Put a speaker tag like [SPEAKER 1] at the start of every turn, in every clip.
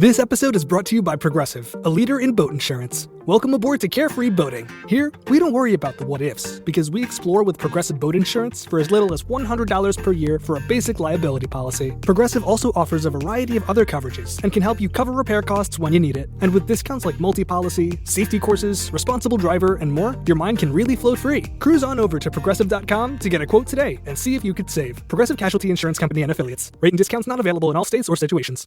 [SPEAKER 1] This episode is brought to you by Progressive, a leader in boat insurance. Welcome aboard to Carefree Boating. Here, we don't worry about the what-ifs, because we explore with Progressive Boat Insurance for as little as $100 per year for a basic liability policy. Progressive also offers a variety of other coverages and can help you cover repair costs when you need it. And with discounts like multi-policy, safety courses, responsible driver, and more, your mind can really float free. Cruise on over to Progressive.com to get a quote today and see if you could save. Progressive Casualty Insurance Company and Affiliates. Rate and discounts not available in all states or situations.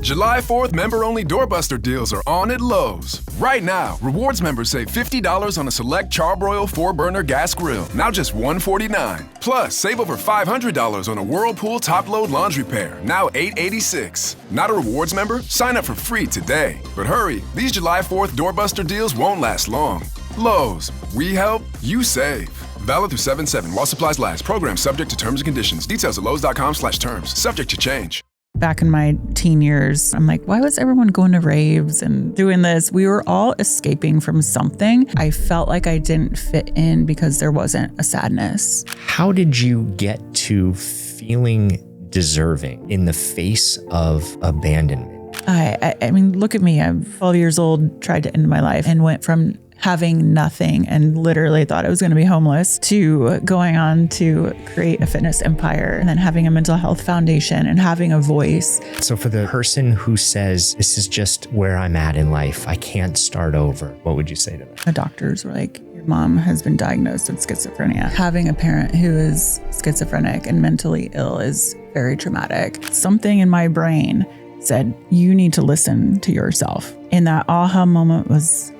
[SPEAKER 2] July 4th member-only doorbuster deals are on at Lowe's. Right now, rewards members save $50 on a select Charbroil 4-burner gas grill, now just $149. Plus, save over $500 on a Whirlpool top-load laundry pair, now $886. Not a rewards member? Sign up for free today. But hurry, these July 4th doorbuster deals won't last long. Lowe's, we help, you save. Valid through 7/7 while supplies last. Program subject to terms and conditions. Details at lowes.com/terms. Subject to change.
[SPEAKER 3] Back in my teen years, I'm like, why was everyone going to raves and doing this? We were all escaping from something. I felt like I didn't fit in because there wasn't a sadness.
[SPEAKER 4] How did you get to feeling deserving in the face of abandonment?
[SPEAKER 3] I mean, look at me. I'm 12 years old, tried to end my life and went from having nothing and literally thought I was going to be homeless to going on to create a fitness empire and then having a mental health foundation and having a voice.
[SPEAKER 4] So for the person who says, this is just where I'm at in life, I can't start over, what would you say to them?
[SPEAKER 3] The doctors were like, your mom has been diagnosed with schizophrenia. Having a parent who is schizophrenic and mentally ill is very traumatic. Something in my brain said, you need to listen to yourself. And that aha moment was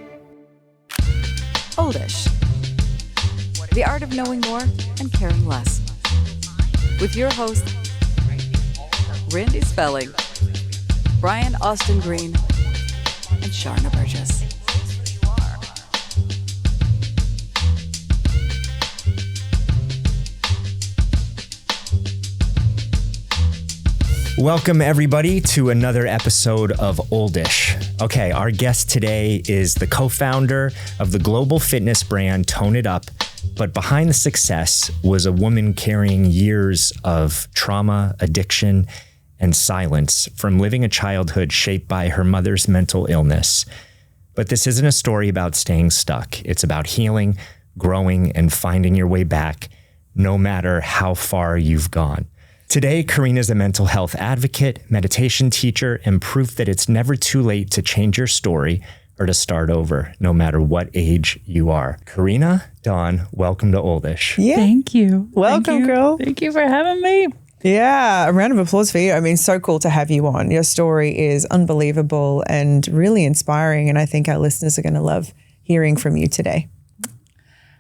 [SPEAKER 5] Oldish. The art of knowing more and caring less. With your host, Randy Spelling, Brian Austin Green, and Sharna Burgess.
[SPEAKER 4] Welcome, everybody, to another episode of Oldish. Okay, our guest today is the co-founder of the global fitness brand Tone It Up, but behind the success was a woman carrying years of trauma, addiction, and silence from living a childhood shaped by her mother's mental illness. But this isn't a story about staying stuck. It's about healing, growing, and finding your way back, no matter how far you've gone. Today, Karena's a mental health advocate, meditation teacher, and proof that it's never too late to change your story or to start over, no matter what age you are. Karena Dawn, welcome to Oldish.
[SPEAKER 3] Yeah. Thank you.
[SPEAKER 6] Welcome, girl.
[SPEAKER 3] Thank you for having me.
[SPEAKER 6] Yeah, a round of applause for you. I mean, so cool to have you on. Your story is unbelievable and really inspiring, and I think our listeners are going to love hearing from you today.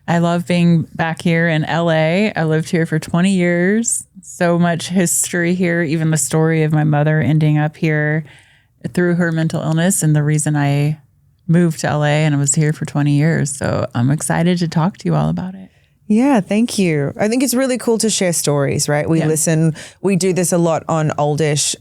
[SPEAKER 3] I love being back here in LA. I lived here for 20 years. So much history here, even the story of my mother ending up here through her mental illness and the reason I moved to LA and I was here for 20 years. So I'm excited to talk to you all about it.
[SPEAKER 6] Yeah, thank you. I think it's really cool to share stories, right? We listen, we do this a lot on Oldish.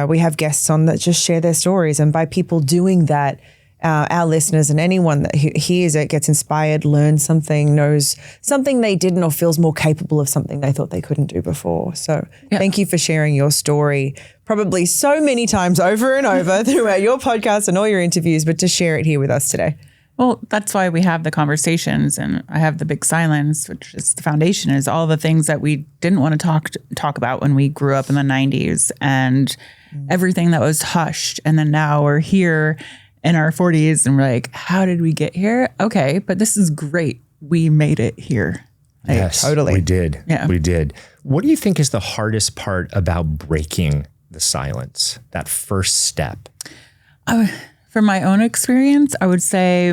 [SPEAKER 6] We have guests on that just share their stories. And by people doing that, our listeners and anyone that hears it gets inspired, learns something, knows something they didn't or feels more capable of something they thought they couldn't do before. So thank you for sharing your story probably so many times over and over throughout your podcast and all your interviews, but to share it here with us today.
[SPEAKER 3] Well, that's why we have the conversations and I have the big silence, which is the foundation, is all the things that we didn't want to talk about when we grew up in the 90s and everything that was hushed. And then now we're here in our 40s and we're like, how did we get here? Okay, but this is great. We made it here.
[SPEAKER 4] Yes,
[SPEAKER 6] totally.
[SPEAKER 4] We did.
[SPEAKER 3] Yeah.
[SPEAKER 4] We did. What do you think is the hardest part about breaking the silence, that first step?
[SPEAKER 3] From my own experience, I would say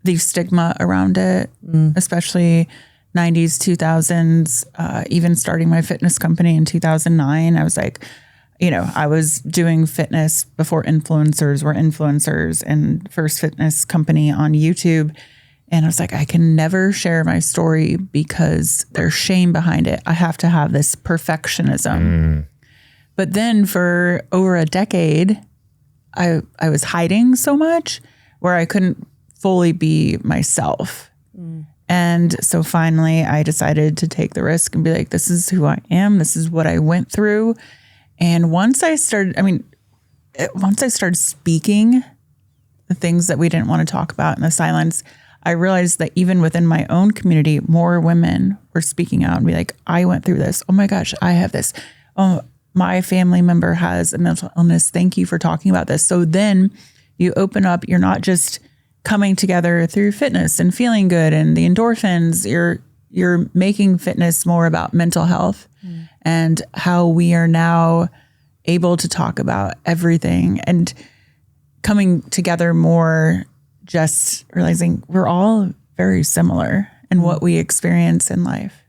[SPEAKER 3] the stigma around it, especially 90s, 2000s, even starting my fitness company in 2009, I was like, I was doing fitness before influencers were influencers and first fitness company on YouTube. And I was like, I can never share my story because there's shame behind it. I have to have this perfectionism. But then for over a decade, I was hiding so much where I couldn't fully be myself. And so finally I decided to take the risk and be like, this is who I am. This is what I went through. And once I started speaking the things that we didn't want to talk about in the silence, I realized that even within my own community, more women were speaking out and be like, I went through this. Oh my gosh, I have this. Oh, my family member has a mental illness. Thank you for talking about this. So then you open up, you're not just coming together through fitness and feeling good and the endorphins, you're making fitness more about mental health and how we are now able to talk about everything and coming together more, just realizing we're all very similar in what we experience in life.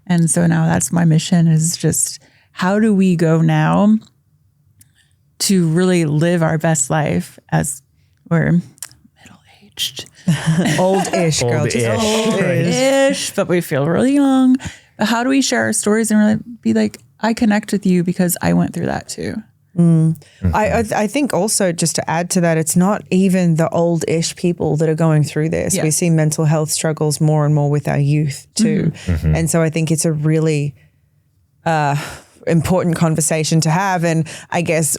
[SPEAKER 3] And so now that's my mission, is just how do we go now to really live our best life as we're middle-aged.
[SPEAKER 6] Old-ish, girl.
[SPEAKER 3] Old-ish, but we feel really young. But how do we share our stories and really be like, I connect with you because I went through that too.
[SPEAKER 6] I think also, just to add to that, it's not even the old-ish people that are going through this. Yeah. We see mental health struggles more and more with our youth too. And so I think it's a really important conversation to have. And I guess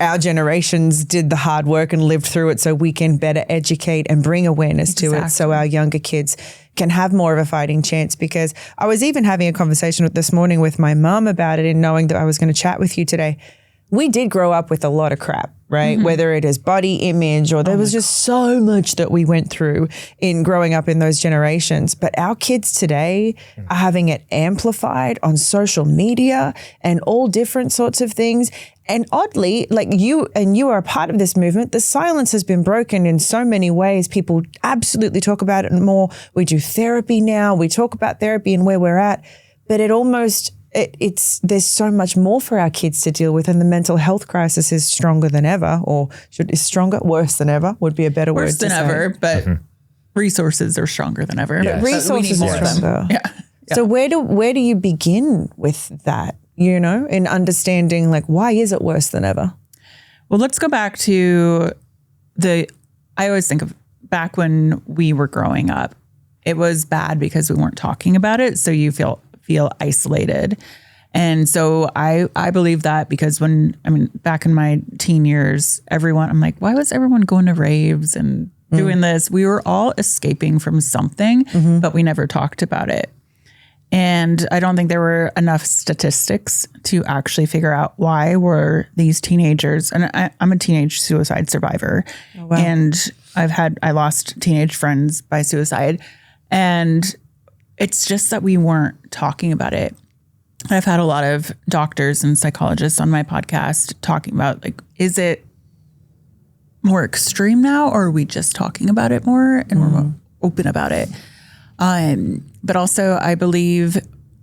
[SPEAKER 6] our generations did the hard work and lived through it so we can better educate and bring awareness to it so our younger kids can have more of a fighting chance. Because I was even having a conversation this morning with my mom about it, and knowing that I was going to chat with you today. We did grow up with a lot of crap, right? Whether it is body image or there was just so much that we went through in growing up in those generations. But our kids today are having it amplified on social media and all different sorts of things. And oddly, like you are a part of this movement, the silence has been broken in so many ways. People absolutely talk about it more. We do therapy now. We talk about therapy and where we're at, but it almost... there's so much more for our kids to deal with, and the mental health crisis is stronger than ever, worse than ever would be a better word to say.
[SPEAKER 3] Worse than ever, but resources are stronger than ever.
[SPEAKER 4] Yes.
[SPEAKER 6] Resources are stronger.
[SPEAKER 3] Yeah.
[SPEAKER 6] So where do you begin with that, in understanding, like, why is it worse than ever?
[SPEAKER 3] Well, let's go back to I always think of back when we were growing up, it was bad because we weren't talking about it. So you feel isolated. And so I believe that, because back in my teen years, I'm like, why was everyone going to raves and doing this? We were all escaping from something, but we never talked about it. And I don't think there were enough statistics to actually figure out why were these teenagers, and I'm a teenage suicide survivor. Oh, wow. And I lost teenage friends by suicide. And it's just that we weren't talking about it. I've had a lot of doctors and psychologists on my podcast talking about, like, is it more extreme now, or are we just talking about it more and we're more open about it? But also I believe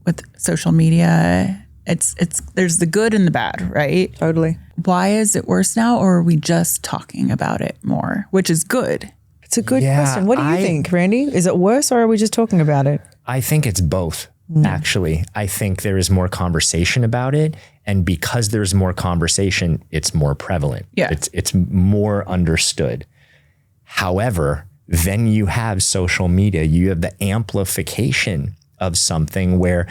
[SPEAKER 3] with social media, it's there's the good and the bad, right?
[SPEAKER 6] Totally.
[SPEAKER 3] Why is it worse now, or are we just talking about it more, which is good?
[SPEAKER 6] It's a good question. What do you think, Randy? Is it worse, or are we just talking about it?
[SPEAKER 4] I think it's both, actually. I think there is more conversation about it. And because there's more conversation, it's more prevalent.
[SPEAKER 3] Yeah.
[SPEAKER 4] It's more understood. However, then you have social media. You have the amplification of something where,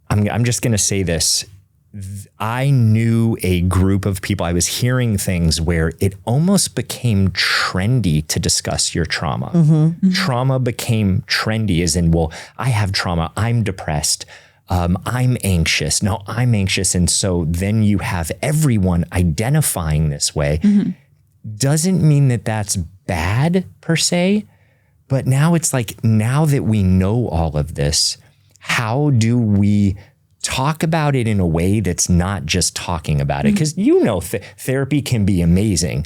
[SPEAKER 4] I'm just going to say this. I knew a group of people, I was hearing things where it almost became trendy to discuss your trauma. Trauma became trendy, as in, well, I have trauma, I'm depressed, I'm anxious. No, I'm anxious. And so then you have everyone identifying this way. Doesn't mean that that's bad per se, but now it's like, now that we know all of this, how do we talk about it in a way that's not just talking about it? Because therapy can be amazing,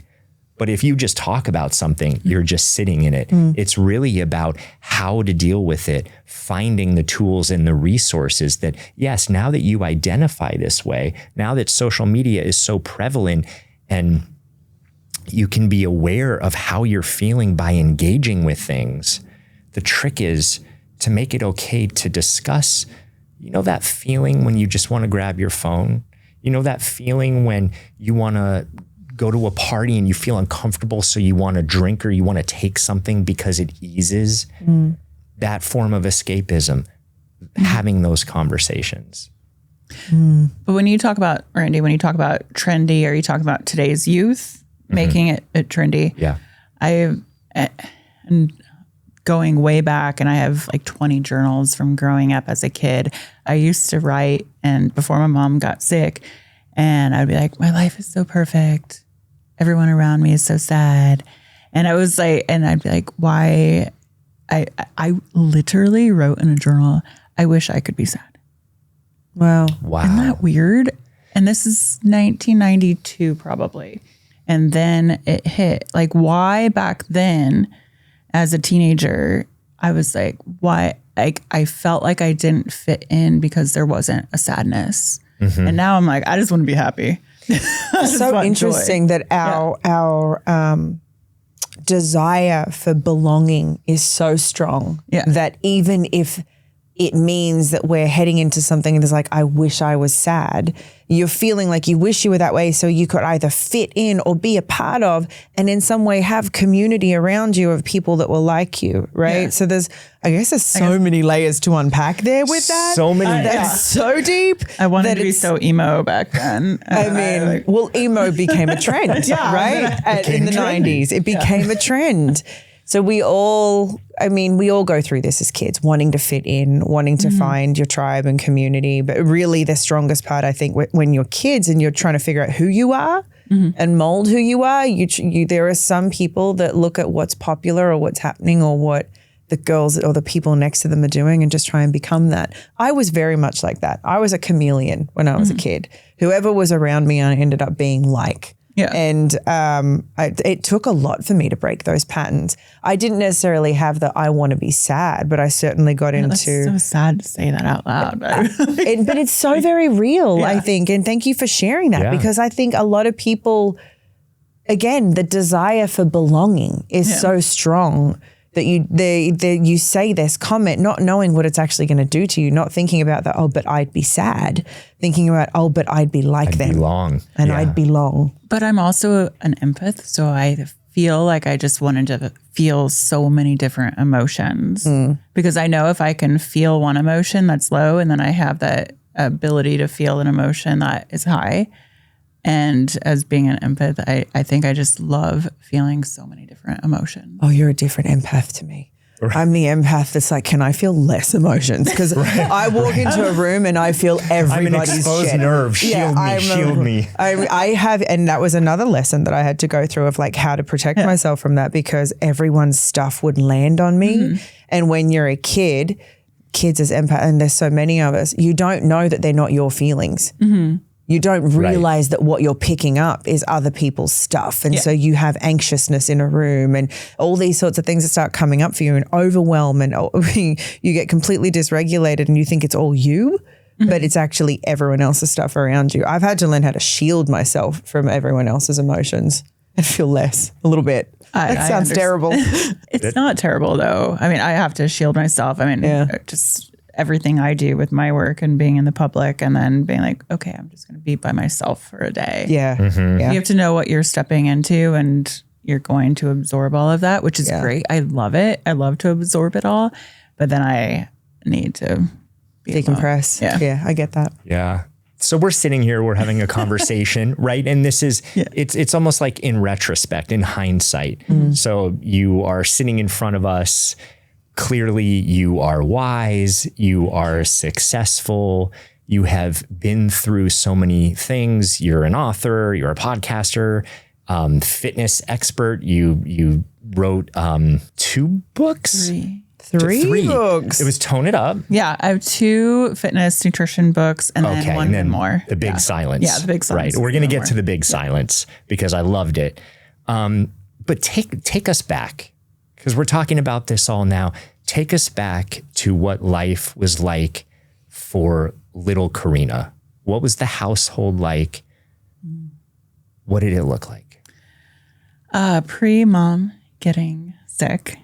[SPEAKER 4] but if you just talk about something, you're just sitting in it. It's really about how to deal with it, finding the tools and the resources that, yes, now that you identify this way, now that social media is so prevalent and you can be aware of how you're feeling by engaging with things, the trick is to make it okay to discuss. You know that feeling when you just want to grab your phone? You know that feeling when you want to go to a party and you feel uncomfortable, so you want to drink or you want to take something because it eases? That form of escapism, having those conversations.
[SPEAKER 3] But when you talk about, Randy, when you talk about trendy, are you talking about today's youth making it trendy?
[SPEAKER 4] Yeah.
[SPEAKER 3] I'm going way back, and I have like 20 journals from growing up as a kid. I used to write, and before my mom got sick, and I'd be like, my life is so perfect. Everyone around me is so sad. And I was like, and I'd be like, why? I literally wrote in a journal, I wish I could be sad.
[SPEAKER 6] Wow.
[SPEAKER 3] Isn't that weird? And this is 1992 probably. And then it hit. Like, why back then as a teenager, I was like, why? I felt like I didn't fit in because there wasn't a sadness. And now I'm like, I just want to be happy.
[SPEAKER 6] It's so interesting that our desire for belonging is so strong that even if it means that we're heading into something that's like, I wish I was sad, you're feeling like you wish you were that way so you could either fit in or be a part of, and in some way have community around you of people that will like you, right? Yeah. So there's so many layers to unpack there with that.
[SPEAKER 4] So many.
[SPEAKER 6] That's so deep.
[SPEAKER 3] I wanted to be so emo back then.
[SPEAKER 6] I mean, emo became a trend, right? In the 90s, it became a trend. So we all go through this as kids, wanting to fit in, wanting to find your tribe and community. But really the strongest part, I think, when you're kids and you're trying to figure out who you are and mold who you are, there are some people that look at what's popular or what's happening or what the girls or the people next to them are doing and just try and become that. I was very much like that. I was a chameleon when I was a kid. Whoever was around me, I ended up being like. Yeah. And it took a lot for me to break those patterns. I didn't necessarily have the I want to be sad, but I certainly got into...
[SPEAKER 3] That's so sad to say that out loud.
[SPEAKER 6] But it's so very real, I think. And thank you for sharing that because I think a lot of people, again, the desire for belonging is so strong that you say this comment not knowing what it's actually going to do to you, not thinking about that, oh, but I'd be sad, thinking about, oh, but I'd be like them.
[SPEAKER 4] Belong.
[SPEAKER 6] And I'd belong.
[SPEAKER 3] But I'm also an empath, so I feel like I just wanted to feel so many different emotions because I know if I can feel one emotion that's low and then I have that ability to feel an emotion that is high. And as being an empath, I think I just love feeling so many different emotions.
[SPEAKER 6] Oh, you're a different empath to me. Right. I'm the empath that's like, can I feel less emotions? Because I walk into a room and I feel everybody's
[SPEAKER 4] I'm an exposed nerve. Shield me.
[SPEAKER 6] I have, and that was another lesson that I had to go through of like how to protect myself from that because everyone's stuff would land on me. And when you're a kid, kids as empath, and there's so many of us, you don't know that they're not your feelings. You don't realize that what you're picking up is other people's stuff. And so you have anxiousness in a room and all these sorts of things that start coming up for you and overwhelm and you get completely dysregulated and you think it's all you, but it's actually everyone else's stuff around you. I've had to learn how to shield myself from everyone else's emotions and feel less a little bit. That sounds terrible.
[SPEAKER 3] It's not terrible though. I mean, I have to shield myself. I mean, just everything I do with my work and being in the public and then being like, okay, I'm just going to be by myself for a day.
[SPEAKER 6] Yeah.
[SPEAKER 3] You have to know what you're stepping into and you're going to absorb all of that, which is great. I love it. I love to absorb it all, but then I need to
[SPEAKER 6] decompress. Yeah, I get that.
[SPEAKER 4] Yeah. So we're sitting here, we're having a conversation, right? And this is, it's almost like in retrospect, in hindsight. So you are sitting in front of us. Clearly, you are wise, you are successful, you have been through so many things. You're an author, you're a podcaster, fitness expert. You wrote 2 books?
[SPEAKER 6] Three books.
[SPEAKER 4] It was Tone It Up.
[SPEAKER 3] Yeah, I have 2 fitness nutrition books and then one Memoir.
[SPEAKER 4] The Big Silence.
[SPEAKER 3] Yeah, the Big Silence.
[SPEAKER 4] Right. We're going to get to the Big Silence because I loved it. But take us back. Because we're talking about this all now. Take us back to what life was like for little Karena. What was the household like? What did it look like?
[SPEAKER 3] Pre-mom getting sick,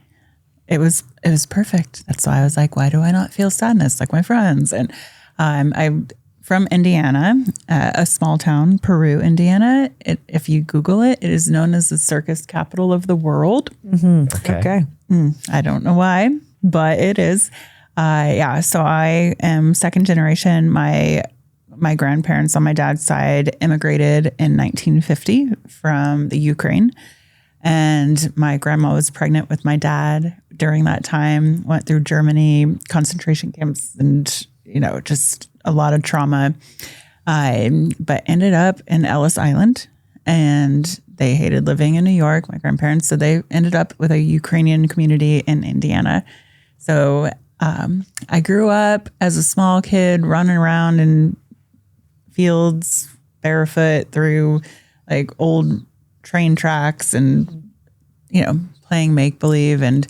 [SPEAKER 3] it was perfect. That's why I was like, why do I not feel sadness like my friends? And I'm from Indiana, a small town, Peru, Indiana. If you Google it, it is known as the circus capital of the world.
[SPEAKER 6] Okay.
[SPEAKER 3] I don't know why, but it is. So I am second generation. My my grandparents on my dad's side immigrated in 1950 from the Ukraine. And my grandma was pregnant with my dad during that time, went through Germany, concentration camps, and, just a lot of trauma. But ended up in Ellis Island, and they hated living in New York, my grandparents. So they ended up with a Ukrainian community in Indiana. So I grew up as a small kid running around in fields barefoot through like old train tracks and, playing make-believe. And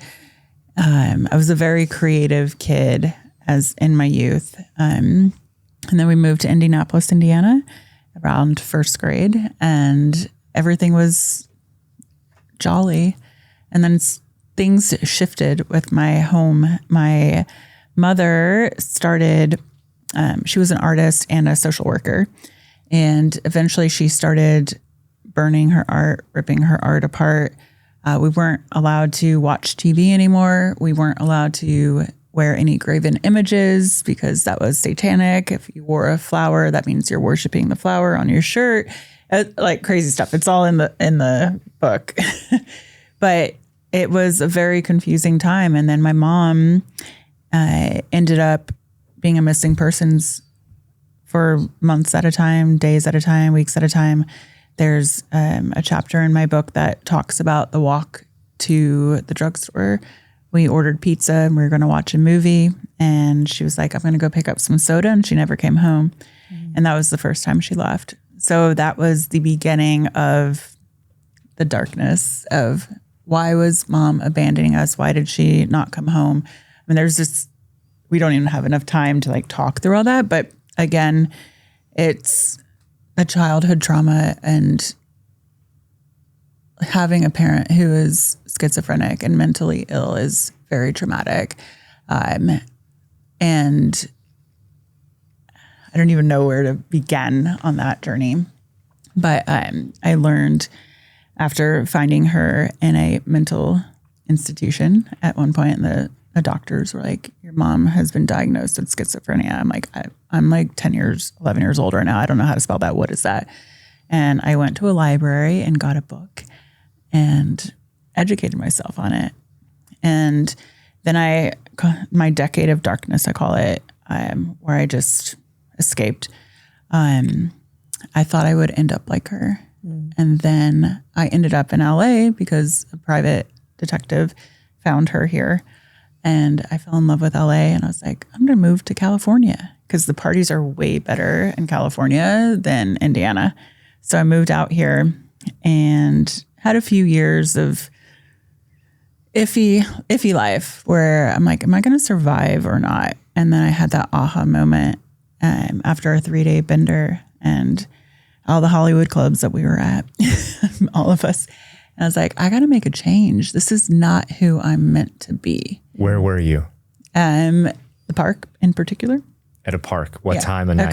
[SPEAKER 3] I was a very creative kid as in my youth. And then we moved to Indianapolis, Indiana around first grade, and everything was jolly. And then things shifted with my home. My mother started, she was an artist and a social worker. And eventually she started burning her art, ripping her art apart. We weren't allowed to watch TV anymore. We weren't allowed to wear any graven images because that was satanic. If you wore a flower, that means you're worshiping the flower on your shirt. Like crazy stuff. It's all in the book. But it was a very confusing time. And then my mom ended up being a missing persons for months at a time, days at a time, weeks at a time. There's a chapter in my book that talks about the walk to the drugstore. We ordered pizza and we were going to watch a movie. And she was like, I'm going to go pick up some soda. And she never came home. And that was the first time she left. So that was the beginning of the darkness of why was mom abandoning us? Why did she not come home? I mean, there's just, we don't even have enough time to like talk through all that. But again, it's a childhood trauma, and having a parent who is schizophrenic and mentally ill is very traumatic. And I don't even know where to begin on that journey. But I learned after finding her in a mental institution at one point, the doctors were like, your mom has been diagnosed with schizophrenia. I'm like, I'm like 11 years old right now. I don't know how to spell that. What is that? And I went to a library and got a book and educated myself on it. And then my decade of darkness, I call it, where I just escaped. I thought I would end up like her. And then I ended up in LA because a private detective found her here. And I fell in love with LA, and I was like, I'm going to move to California because the parties are way better in California than Indiana. So I moved out here and had a few years of iffy life where I'm like, am I going to survive or not? And then I had that aha moment after a 3-day bender and all the Hollywood clubs that we were at, all of us. And I was like, I got to make a change. This is not who I'm meant to be. Where
[SPEAKER 4] were you?
[SPEAKER 3] The park in particular.
[SPEAKER 4] At a park. What time of night?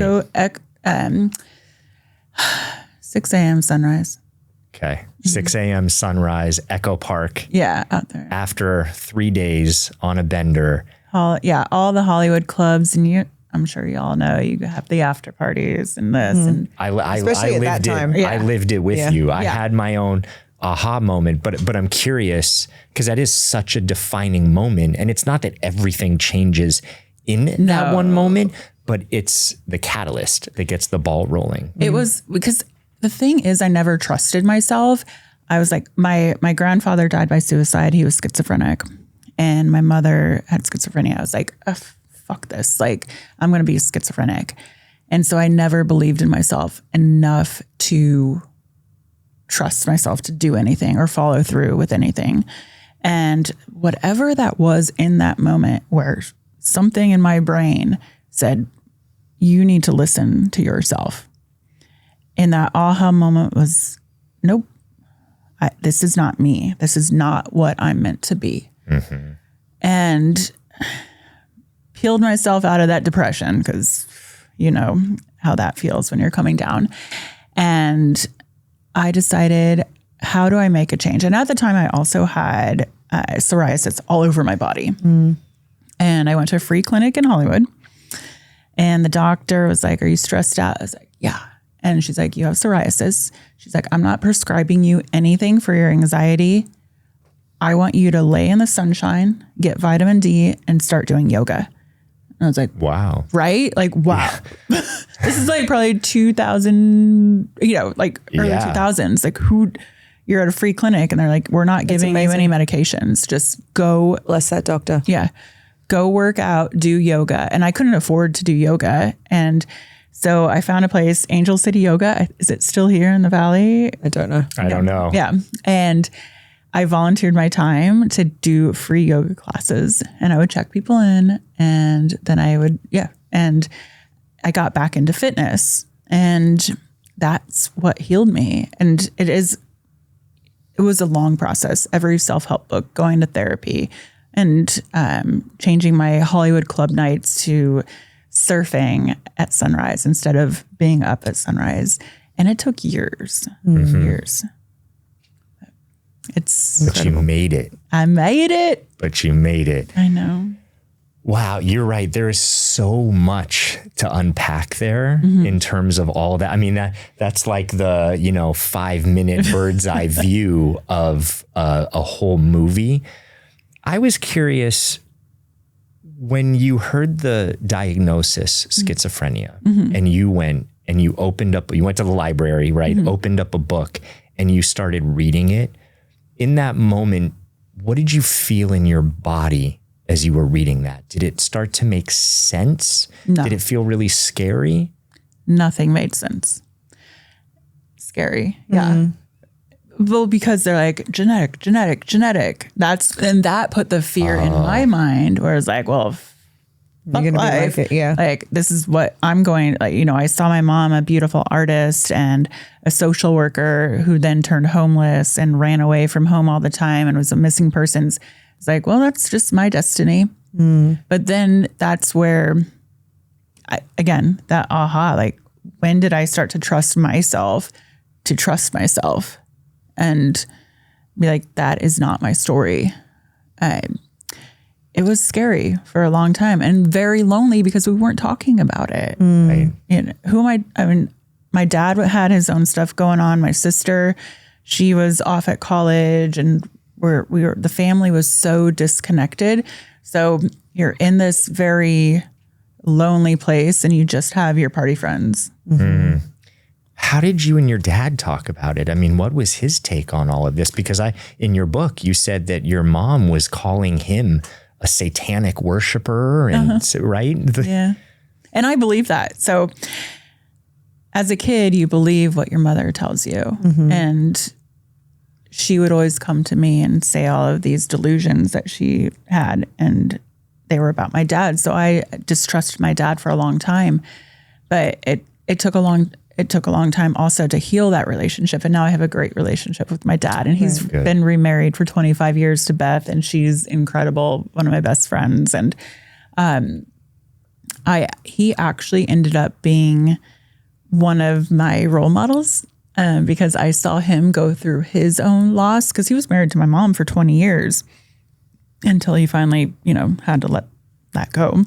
[SPEAKER 3] 6 a.m. sunrise.
[SPEAKER 4] Okay. 6 a.m. sunrise, Echo Park.
[SPEAKER 3] Yeah, out there.
[SPEAKER 4] After 3 days on a bender.
[SPEAKER 3] All the Hollywood clubs. And I'm sure you all know you have the after parties and this. And
[SPEAKER 6] especially at that time.
[SPEAKER 4] I lived it with you. I had my own aha moment, but I'm curious because that is such a defining moment. And it's not that everything changes in that one moment, but it's the catalyst that gets the ball rolling.
[SPEAKER 3] It was because the thing is, I never trusted myself. I was like, my grandfather died by suicide. He was schizophrenic, and my mother had schizophrenia. I was like, fuck this. Like, I'm going to be schizophrenic. And so I never believed in myself enough to trust myself to do anything or follow through with anything. And whatever that was in that moment where something in my brain said, you need to listen to yourself. And that aha moment was, nope, this is not me. This is not what I'm meant to be. Mm-hmm. And peeled myself out of that depression because you know how that feels when you're coming down. And I decided, how do I make a change? And at the time I also had psoriasis all over my body. And I went to a free clinic in Hollywood And the doctor was like, are you stressed out? I was like, yeah. And she's like, you have psoriasis. She's like, I'm not prescribing you anything for your anxiety. I want you to lay in the sunshine, get vitamin D, and start doing yoga. And I was like,
[SPEAKER 4] Wow.
[SPEAKER 3] right? Like, wow. Yeah. This is like probably 2000, like early 2000s. Like you're at a free clinic and they're like, we're not giving you any medications. Just go.
[SPEAKER 6] Bless that doctor.
[SPEAKER 3] Yeah. Go work out, do yoga. And I couldn't afford to do yoga. And so I found a place, Angel City Yoga. Is it still here in the Valley?
[SPEAKER 6] I don't know.
[SPEAKER 4] I don't know.
[SPEAKER 3] Yeah. And I volunteered my time to do free yoga classes, and I would check people in, and then and I got back into fitness, and that's what healed me. And it was a long process. Every self-help book, going to therapy, and changing my Hollywood club nights to surfing at sunrise instead of being up at sunrise. And it took years. It's
[SPEAKER 4] But you made it.
[SPEAKER 3] I made it.
[SPEAKER 4] But you made it.
[SPEAKER 3] I know.
[SPEAKER 4] Wow, you're right. There is so much to unpack there in terms of all that. I mean, that's like the 5-minute bird's eye view of a whole movie. I was curious, when you heard the diagnosis, schizophrenia, and you went to the library, right? Opened up a book and you started reading it. In that moment, what did you feel in your body as you were reading that? Did it start to make sense?
[SPEAKER 3] No.
[SPEAKER 4] Did it feel really scary?
[SPEAKER 3] Nothing made sense. Scary. Yeah. Well, because they're like genetic. That put the fear in my mind, where it's like, well,
[SPEAKER 6] You're going to be like it, yeah.
[SPEAKER 3] Like, this is what I'm going, I saw my mom, a beautiful artist and a social worker who then turned homeless and ran away from home all the time and was a missing persons. It's like, well, that's just my destiny. But then that's where, that aha, like, when did I start to trust myself and be like, that is not my story. It was scary for a long time and very lonely because we weren't talking about it.
[SPEAKER 4] Right.
[SPEAKER 3] Who am I? I mean, my dad had his own stuff going on. My sister, she was off at college, and the family was so disconnected. So you're in this very lonely place and you just have your party friends.
[SPEAKER 4] How did you and your dad talk about it? I mean, what was his take on all of this? Because in your book, you said that your mom was calling him a satanic worshiper, and right?
[SPEAKER 3] Yeah. And I believe that. So as a kid, you believe what your mother tells you. And she would always come to me and say all of these delusions that she had, and they were about my dad. So I distrusted my dad for a long time, but it took a long time also to heal that relationship. And now I have a great relationship with my dad, and he's been remarried for 25 years to Beth, and she's incredible. One of my best friends. And he actually ended up being one of my role models because I saw him go through his own loss, because he was married to my mom for 20 years until he finally, had to let that go.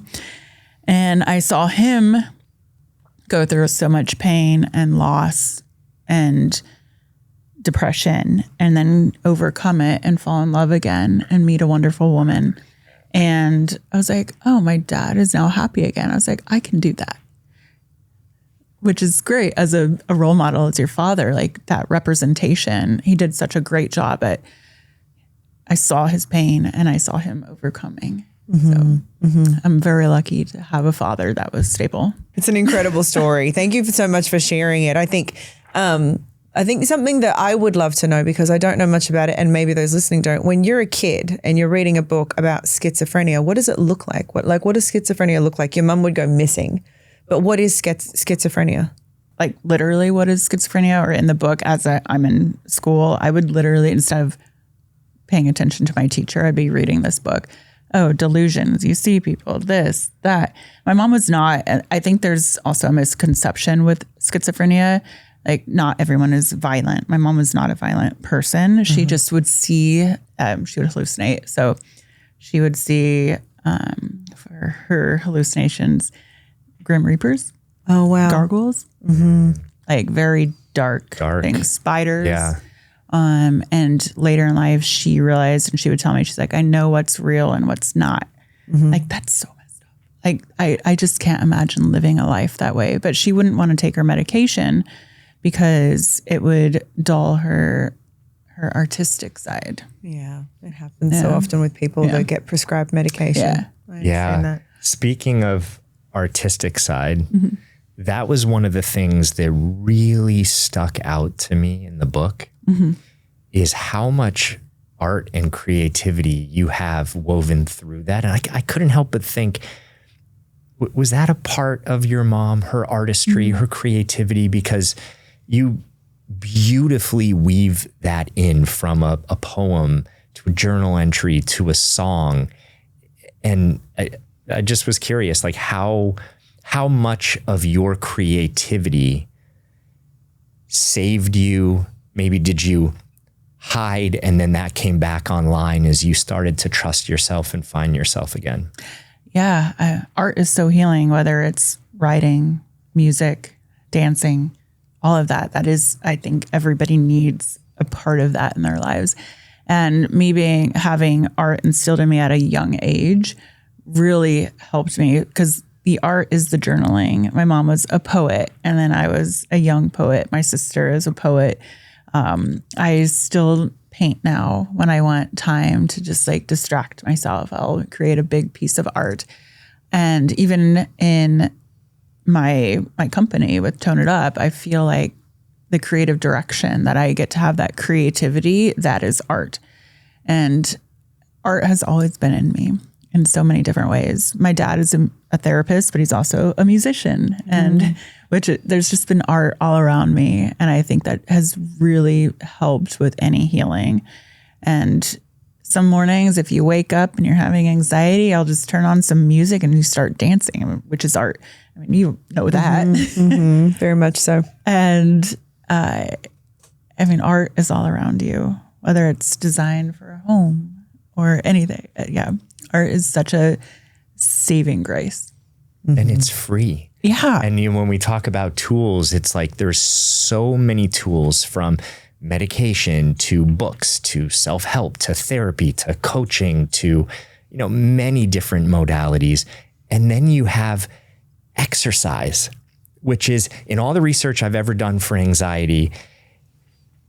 [SPEAKER 3] And I saw him go through so much pain and loss and depression, and then overcome it and fall in love again and meet a wonderful woman. And I was like, oh, my dad is now happy again. I was like, I can do that, which is great as a role model, as your father, like that representation. He did such a great job at, I saw his pain and I saw him overcoming. So I'm very lucky to have a father that was stable.
[SPEAKER 6] It's an incredible story. Thank you so much for sharing it. I think something that I would love to know, because I don't know much about it, and maybe those listening don't. When you're a kid and you're reading a book about schizophrenia, what does it look like? What does schizophrenia look like? Your mum would go missing, but what is schizophrenia?
[SPEAKER 3] Like, literally, what is schizophrenia? Or in the book, as I'm in school, I would literally, instead of paying attention to my teacher, I'd be reading this book. Oh, delusions. You see people, this, that. My mom was not. I think there's also a misconception with schizophrenia. Like, not everyone is violent. My mom was not a violent person. She just would see, she would hallucinate. So she would see, for her hallucinations, Grim Reapers.
[SPEAKER 6] Oh, wow.
[SPEAKER 3] Gargoyles. Like very dark things. Spiders.
[SPEAKER 4] Yeah.
[SPEAKER 3] And later in life, she realized, and she would tell me, she's like, I know what's real and what's not. Like, that's so messed up. Like, I just can't imagine living a life that way. But she wouldn't want to take her medication because it would dull her artistic side.
[SPEAKER 6] Yeah, it happens so often with people that get prescribed medication.
[SPEAKER 3] Yeah.
[SPEAKER 6] I understand that.
[SPEAKER 4] Speaking of artistic side, that was one of the things that really stuck out to me in the book is how much art and creativity you have woven through that. And I couldn't help but think, was that a part of your mom, her artistry, her creativity? Because you beautifully weave that in from a poem to a journal entry to a song. And I just was curious, like how much of your creativity saved you? Maybe did you hide and then that came back online as you started to trust yourself and find yourself again?
[SPEAKER 3] Yeah. Art is so healing, whether it's writing, music, dancing, all of that. That is, I think everybody needs a part of that in their lives. And me having art instilled in me at a young age really helped me, because the art is the journaling. My mom was a poet, and then I was a young poet. My sister is a poet. I still paint now when I want time to just like distract myself. I'll create a big piece of art. And even in my company with Tone It Up, I feel like the creative direction that I get to have, that creativity, that is art. And art has always been in me in so many different ways. My dad is a therapist, but he's also a musician, and there's just been art all around me. And I think that has really helped with any healing. And some mornings, if you wake up and you're having anxiety, I'll just turn on some music and you start dancing, which is art. I mean, you know that.
[SPEAKER 6] Very much so.
[SPEAKER 3] And I mean, art is all around you, whether it's design for a home or anything. Art is such a saving grace.
[SPEAKER 4] And it's free.
[SPEAKER 3] Yeah.
[SPEAKER 4] And when we talk about tools, it's like there's so many tools, from medication to books to self-help to therapy to coaching to, many different modalities. And then you have exercise, which is, in all the research I've ever done for anxiety,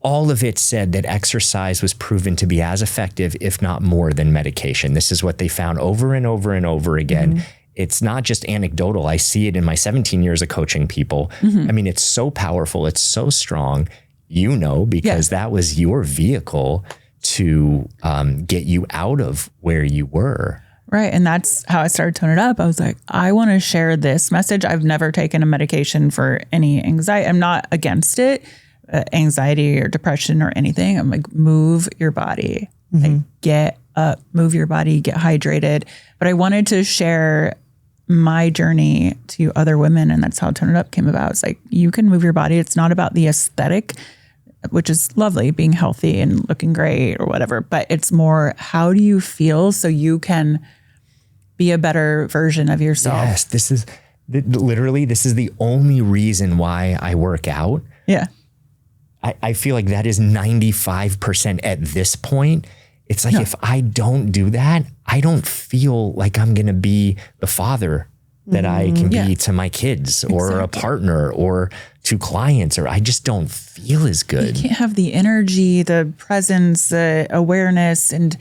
[SPEAKER 4] all of it said that exercise was proven to be as effective, if not more, than medication. This is what they found over and over and over again. It's not just anecdotal. I see it in my 17 years of coaching people. I mean, it's so powerful. It's so strong, because that was your vehicle to get you out of where you were.
[SPEAKER 3] Right. And that's how I started Tone It Up. I was like, I want to share this message. I've never taken a medication for any anxiety. I'm not against it, anxiety or depression or anything. I'm like, move your body, like get up, move your body, get hydrated. But I wanted to share my journey to other women. And that's how Tone It Up came about. It's like, you can move your body. It's not about the aesthetic, which is lovely, being healthy and looking great or whatever, but it's more, how do you feel so you can be a better version of yourself?
[SPEAKER 4] Yes, this is the only reason why I work out.
[SPEAKER 3] Yeah.
[SPEAKER 4] I feel like that is 95% at this point. It's like, if I don't do that, I don't feel like I'm going to be the father that I can be to my kids or a partner or to clients, or I just don't feel as good.
[SPEAKER 3] You can't have the energy, the presence, the awareness. And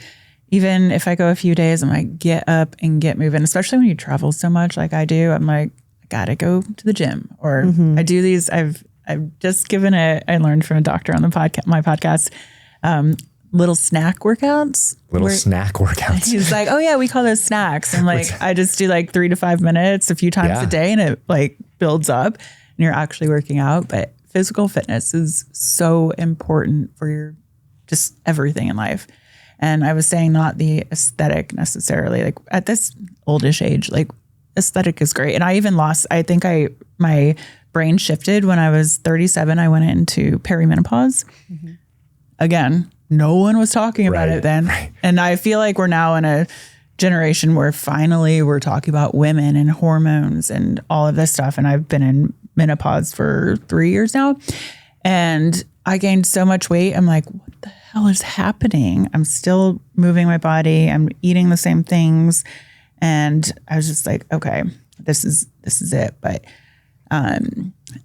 [SPEAKER 3] even if I go a few days, I'm like, get up and get moving, especially when you travel so much like I do. I'm like, I got to go to the gym, or I do these. I've just given I learned from a doctor on the my podcast, little snack workouts.
[SPEAKER 4] Snack workouts.
[SPEAKER 3] He's like, oh yeah, we call those snacks. And like, I just do like 3 to 5 minutes a few times a day, and it like builds up and you're actually working out. But physical fitness is so important for your just everything in life. And I was saying, not the aesthetic necessarily, like at this oldish age, like aesthetic is great. And I even my brain shifted when I was 37. I went into perimenopause. Again, no one was talking about it then. And I feel like we're now in a generation where finally we're talking about women and hormones and all of this stuff. And I've been in menopause for 3 years now. And I gained so much weight. I'm like, what the hell is happening? I'm still moving my body. I'm eating the same things. And I was just like, okay, this is it. But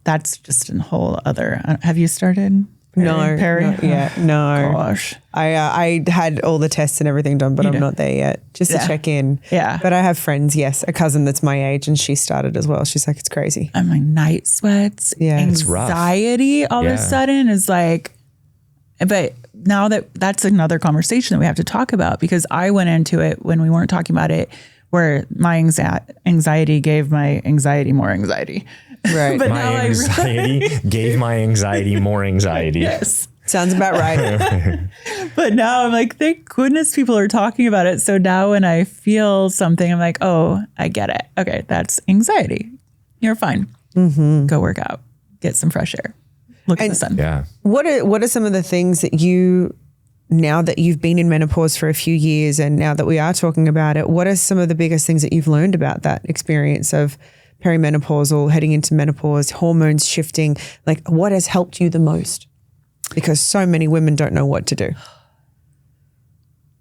[SPEAKER 3] that's just a whole other, have you started? Perry?
[SPEAKER 6] Not yet. No.
[SPEAKER 3] Gosh.
[SPEAKER 6] I had all the tests and everything done, but I'm not there yet. Just to check in.
[SPEAKER 3] Yeah.
[SPEAKER 6] But I have friends, yes, a cousin that's my age, and she started as well. She's like, it's crazy.
[SPEAKER 3] I'm like night sweats, anxiety all of a sudden is like, but now that's another conversation that we have to talk about, because I went into it when we weren't talking about it, where my anxiety gave my anxiety more anxiety.
[SPEAKER 6] Right.
[SPEAKER 3] But
[SPEAKER 4] My anxiety gave my anxiety more anxiety.
[SPEAKER 3] Yes.
[SPEAKER 6] Sounds about right.
[SPEAKER 3] But now I'm like, thank goodness people are talking about it. So now when I feel something, I'm like, oh, I get it. Okay, that's anxiety. You're fine. Go work out. Get some fresh air. Look at the sun.
[SPEAKER 4] Yeah.
[SPEAKER 6] What are some of the things that now that you've been in menopause for a few years, and now that we are talking about it, what are some of the biggest things that you've learned about that experience of perimenopausal, heading into menopause, hormones shifting? Like, what has helped you the most? Because so many women don't know what to do.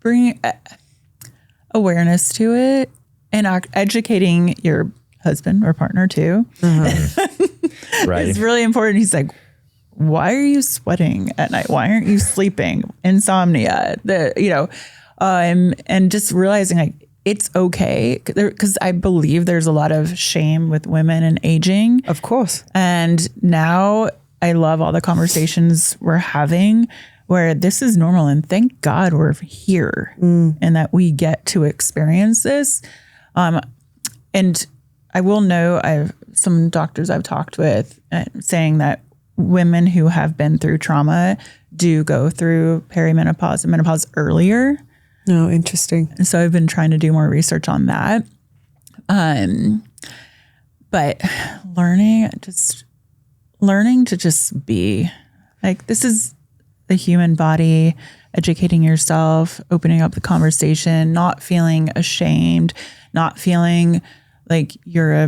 [SPEAKER 3] Bringing awareness to it and educating your husband or partner too.
[SPEAKER 4] Right.
[SPEAKER 3] It's really important. He's like, why are you sweating at night? Why aren't you sleeping? Insomnia, and just realizing like, it's okay, because I believe there's a lot of shame with women and aging.
[SPEAKER 6] Of course.
[SPEAKER 3] And now I love all the conversations we're having where this is normal, and thank God we're here and that we get to experience this. And I will know, some doctors I've talked with saying that women who have been through trauma do go through perimenopause and menopause earlier.
[SPEAKER 6] Oh, interesting.
[SPEAKER 3] And so I've been trying to do more research on that. But learning to just be like, this is the human body, educating yourself, opening up the conversation, not feeling ashamed, not feeling like you're a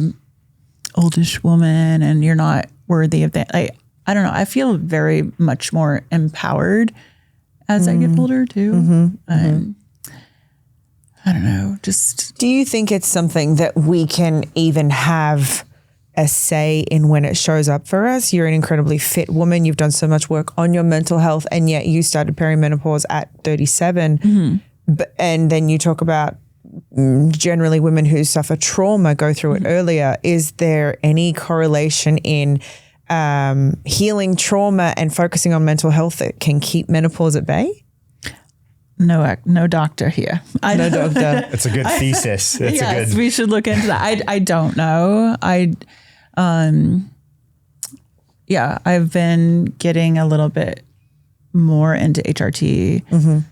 [SPEAKER 3] oldish woman and you're not worthy of that. Like, I don't know. I feel very much more empowered as I get older too. I don't know, just...
[SPEAKER 6] Do you think it's something that we can even have a say in when it shows up for us? You're an incredibly fit woman. You've done so much work on your mental health, and yet you started perimenopause at 37. And then you talk about generally women who suffer trauma go through it earlier. Is there any correlation in healing trauma and focusing on mental health that can keep menopause at bay?
[SPEAKER 3] No doctor here.
[SPEAKER 6] No doctor.
[SPEAKER 4] It's a good thesis.
[SPEAKER 3] Yes, we should look into that. I don't know. I've been getting a little bit more into HRT.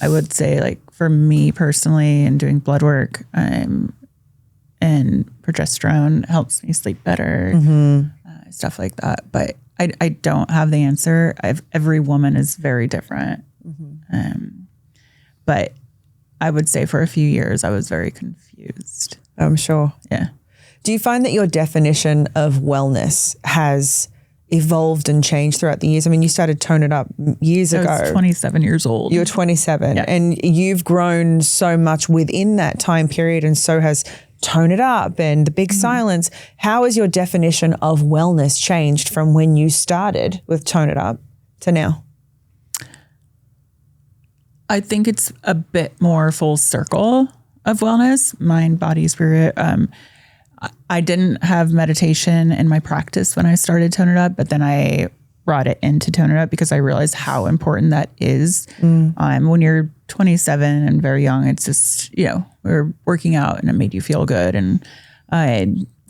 [SPEAKER 3] I would say, like, for me personally, and doing blood work and progesterone helps me sleep better, stuff like that. But I don't have the answer. Every woman is very different. But I would say for a few years I was very confused.
[SPEAKER 6] I'm sure.
[SPEAKER 3] Yeah.
[SPEAKER 6] Do you find that your definition of wellness has evolved and changed throughout the years? I mean, you started Tone It Up years ago.
[SPEAKER 3] I was 27 years old.
[SPEAKER 6] You're 27 and you've grown so much within that time period, and so has Tone It Up and The Big Silence. How has your definition of wellness changed from when you started with Tone It Up to now?
[SPEAKER 3] I think it's a bit more full circle of wellness, mind, body, spirit. I didn't have meditation in my practice when I started Tone It Up, but then I brought it into Tone It Up because I realized how important that is. When you're 27 and very young, it's just, we're working out and it made you feel good. And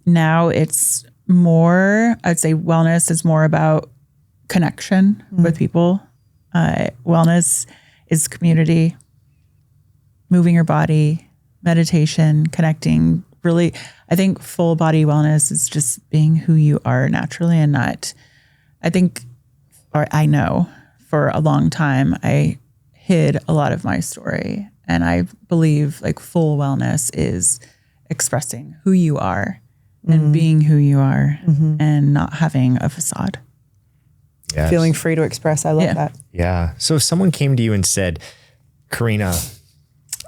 [SPEAKER 3] now it's more, I'd say wellness is more about connection with people. Wellness is community, moving your body, meditation, connecting. Really, I think full body wellness is just being who you are naturally, and not, I know for a long time I hid a lot of my story And I believe like full wellness is expressing who you are and being who you are and not having a facade.
[SPEAKER 4] Yes.
[SPEAKER 6] Feeling free to express. I love that.
[SPEAKER 4] Yeah. So if someone came to you and said, Karena,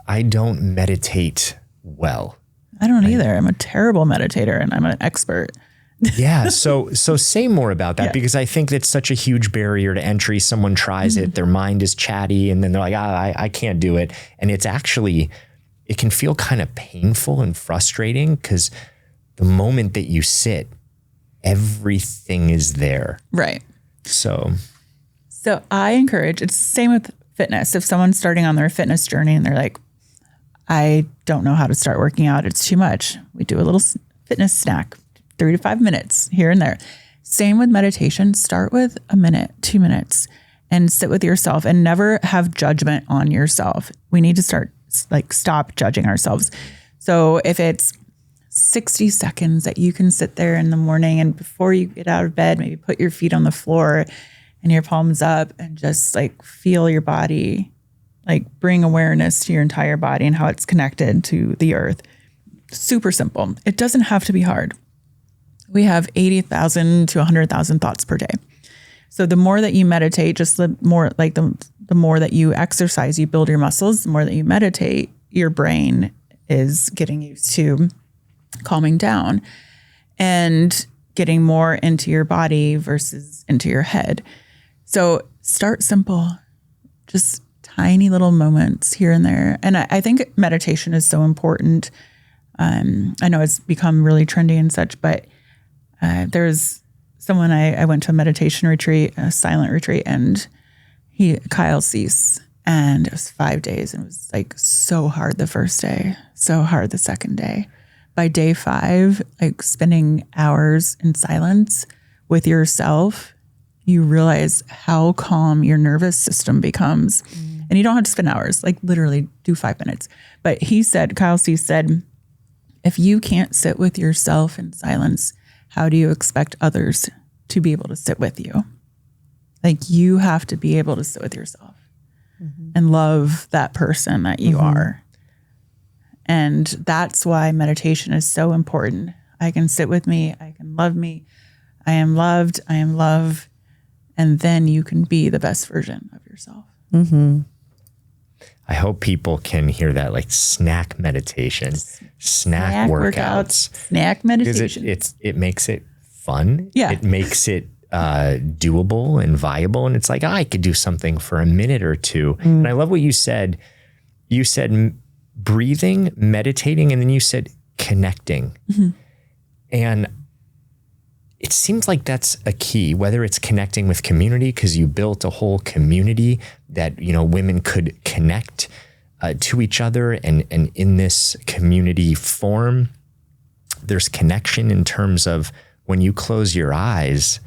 [SPEAKER 4] I don't meditate well.
[SPEAKER 3] I don't either. I'm a terrible meditator and I'm an expert.
[SPEAKER 4] Yeah. So say more about that, because I think that's such a huge barrier to entry. Someone tries it, their mind is chatty, and then they're like, I can't do it. And it's actually, it can feel kind of painful and frustrating, because the moment that you sit, everything is there.
[SPEAKER 3] Right.
[SPEAKER 4] So
[SPEAKER 3] I encourage, it's the same with fitness. If someone's starting on their fitness journey and they're like, I don't know how to start working out, it's too much, we do a little fitness snack, 3 to 5 minutes here and there. Same with meditation. Start with a minute, 2 minutes, and sit with yourself and never have judgment on yourself. We need to stop judging ourselves. So if it's 60 seconds that you can sit there in the morning, and before you get out of bed, maybe put your feet on the floor and your palms up and just like feel your body, like bring awareness to your entire body and how it's connected to the earth. Super simple. It doesn't have to be hard. We have 80,000 to 100,000 thoughts per day. So the more that you meditate, just the more like the more that you exercise, you build your muscles, the more that you meditate, your brain is getting used to calming down and getting more into your body versus into your head. So start simple, just tiny little moments here and there. And I think meditation is so important. I know it's become really trendy and such, but there's someone I went to a meditation retreat, a silent retreat, and Kyle Cease, and it was 5 days, and it was like so hard the first day, so hard the second day. By day 5, like spending hours in silence with yourself, you realize how calm your nervous system becomes. And you don't have to spend hours, like literally do 5 minutes. But Kyle Cease said, if you can't sit with yourself in silence, how do you expect others to be able to sit with you? Like you have to be able to sit with yourself and love that person that you are. And that's why meditation is so important. I can sit with me. I can love me. I am loved. I am love. And then you can be the best version of yourself.
[SPEAKER 4] I hope people can hear that, like snack meditation, snack workouts,
[SPEAKER 3] snack meditation.
[SPEAKER 4] Because it makes it fun.
[SPEAKER 3] Yeah.
[SPEAKER 4] It makes it doable and viable. And it's like, I could do something for a minute or two. And I love what you said. You said breathing, meditating, and then you said connecting. And it seems like that's a key, whether it's connecting with community, because you built a whole community that, women could connect to each other. And in this community form, there's connection in terms of when you close your eyes,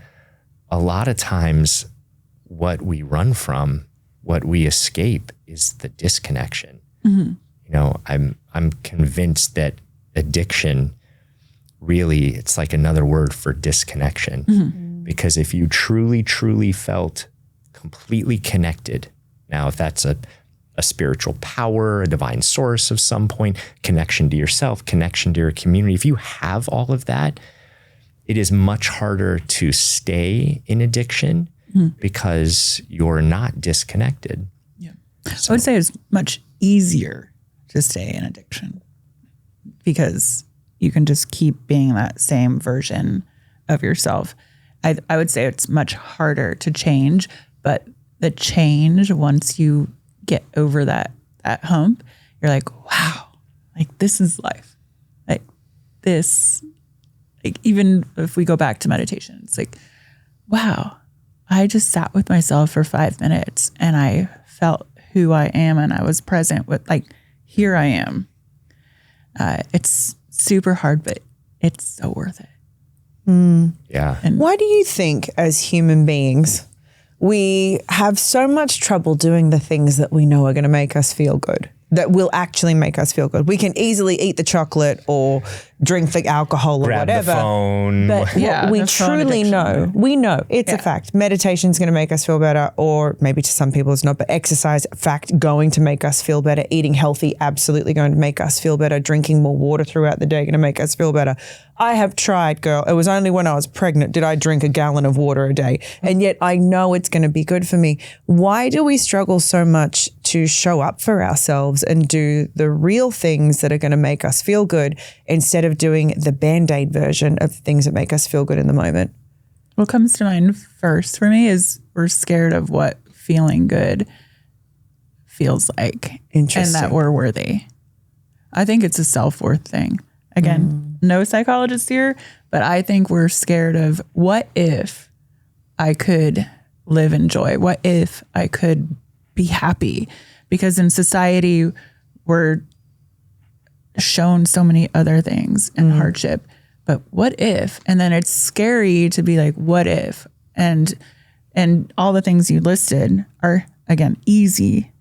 [SPEAKER 4] a lot of times what we run from, what we escape is the disconnection. I'm convinced that addiction really, it's like another word for disconnection. Because if you truly, truly felt completely connected, now if that's a spiritual power, a divine source of some point, connection to yourself, connection to your community, if you have all of that, it is much harder to stay in addiction because you're not disconnected.
[SPEAKER 3] Yeah. So I would say it's much easier to stay in addiction because you can just keep being that same version of yourself. I would say it's much harder to change, but the change, once you get over that hump, you're like, wow, like this is life. Like this, like even if we go back to meditation, it's like, wow, I just sat with myself for 5 minutes and I felt who I am and I was present with, like, here I am. It's super hard, but it's so worth it.
[SPEAKER 4] Yeah.
[SPEAKER 6] And why do you think as human beings, we have so much trouble doing the things that we know are going to make us feel good? that will actually make us feel good. We can easily eat the chocolate or drink the alcohol or
[SPEAKER 4] Grab
[SPEAKER 6] whatever.
[SPEAKER 4] the phone.
[SPEAKER 6] But
[SPEAKER 3] Yeah,
[SPEAKER 6] we
[SPEAKER 3] the phone
[SPEAKER 6] truly
[SPEAKER 3] addiction.
[SPEAKER 6] know, we know it's a fact. Meditation is going to make us feel better, or maybe to some people it's not, but exercise, fact, going to make us feel better. Eating healthy, absolutely going to make us feel better. Drinking more water throughout the day, going to make us feel better. I have tried, girl. It was only when I was pregnant did I drink a gallon of water a day. And yet I know it's going to be good for me. Why do we struggle so much to show up for ourselves and do the real things that are going to make us feel good instead of doing the Band-Aid version of things that make us feel good in the moment?
[SPEAKER 3] What comes to mind first for me is we're scared of what feeling good feels like.
[SPEAKER 6] Interesting.
[SPEAKER 3] And that we're worthy. I think it's a self-worth thing. Again, no psychologist here, but I think we're scared of what if I could live in joy? What if I could be happy? Because in society, we're shown so many other things and hardship. But what if? And then it's scary to be like, what if? And all the things you listed are, again, easy.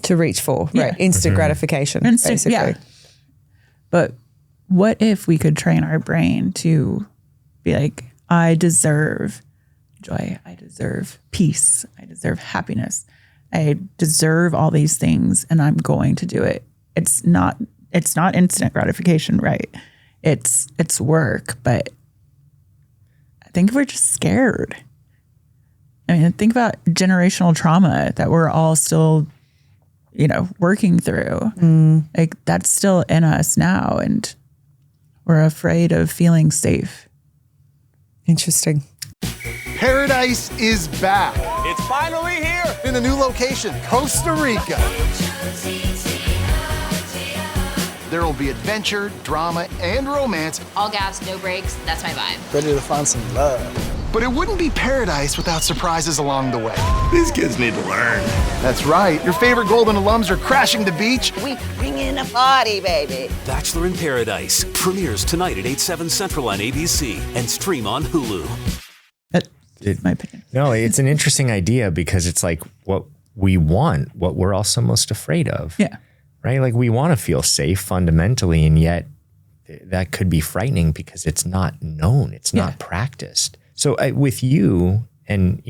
[SPEAKER 6] To reach for, right? Instant gratification, basically.
[SPEAKER 3] Yeah. But what if we could train our brain to be like, I deserve joy. I deserve peace. I deserve happiness. I deserve all these things and I'm going to do it. It's not instant gratification, right? It's work, but I think we're just scared. I mean, think about generational trauma that we're all still, working through. Like that's still in us now. And we're afraid of feeling safe.
[SPEAKER 6] Interesting.
[SPEAKER 7] Paradise is back
[SPEAKER 8] It's finally here.
[SPEAKER 7] in a new location, Costa Rica. There will be adventure, drama, and romance,
[SPEAKER 9] All gas, no brakes. That's my vibe.
[SPEAKER 8] Ready to find some love.
[SPEAKER 7] but it wouldn't be paradise without surprises along the way.
[SPEAKER 8] These kids need to learn.
[SPEAKER 7] That's right, your favorite Golden alums are crashing the beach.
[SPEAKER 10] We bring in a party, baby.
[SPEAKER 11] Bachelor in Paradise premieres tonight at 8/7 Central on ABC and stream on Hulu.
[SPEAKER 3] That's my opinion.
[SPEAKER 4] No, it's an interesting idea because it's like what we want, what we're also most afraid of.
[SPEAKER 3] Yeah.
[SPEAKER 4] Right? Like we want to feel safe fundamentally, and yet that could be frightening because it's not known, it's not practiced. So with you and,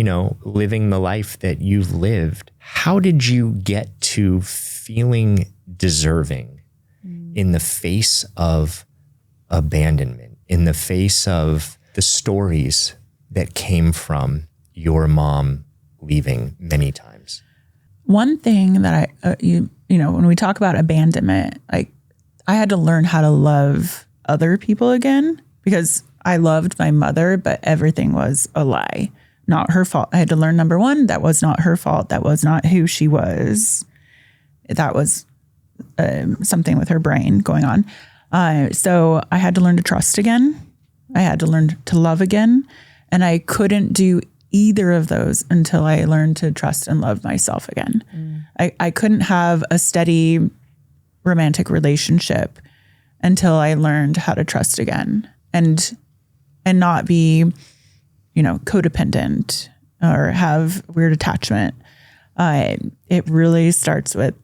[SPEAKER 4] living the life that you've lived, how did you get to feeling deserving in the face of abandonment, in the face of the stories that came from your mom leaving many times?
[SPEAKER 3] One thing that when we talk about abandonment, like I had to learn how to love other people again because I loved my mother, but everything was a lie, not her fault. I had to learn, number one, that was not her fault. That was not who she was. That was something with her brain going on. So I had to learn to trust again. I had to learn to love again. And I couldn't do either of those until I learned to trust and love myself again. I couldn't have a steady romantic relationship until I learned how to trust again and not be, codependent or have weird attachment. It really starts with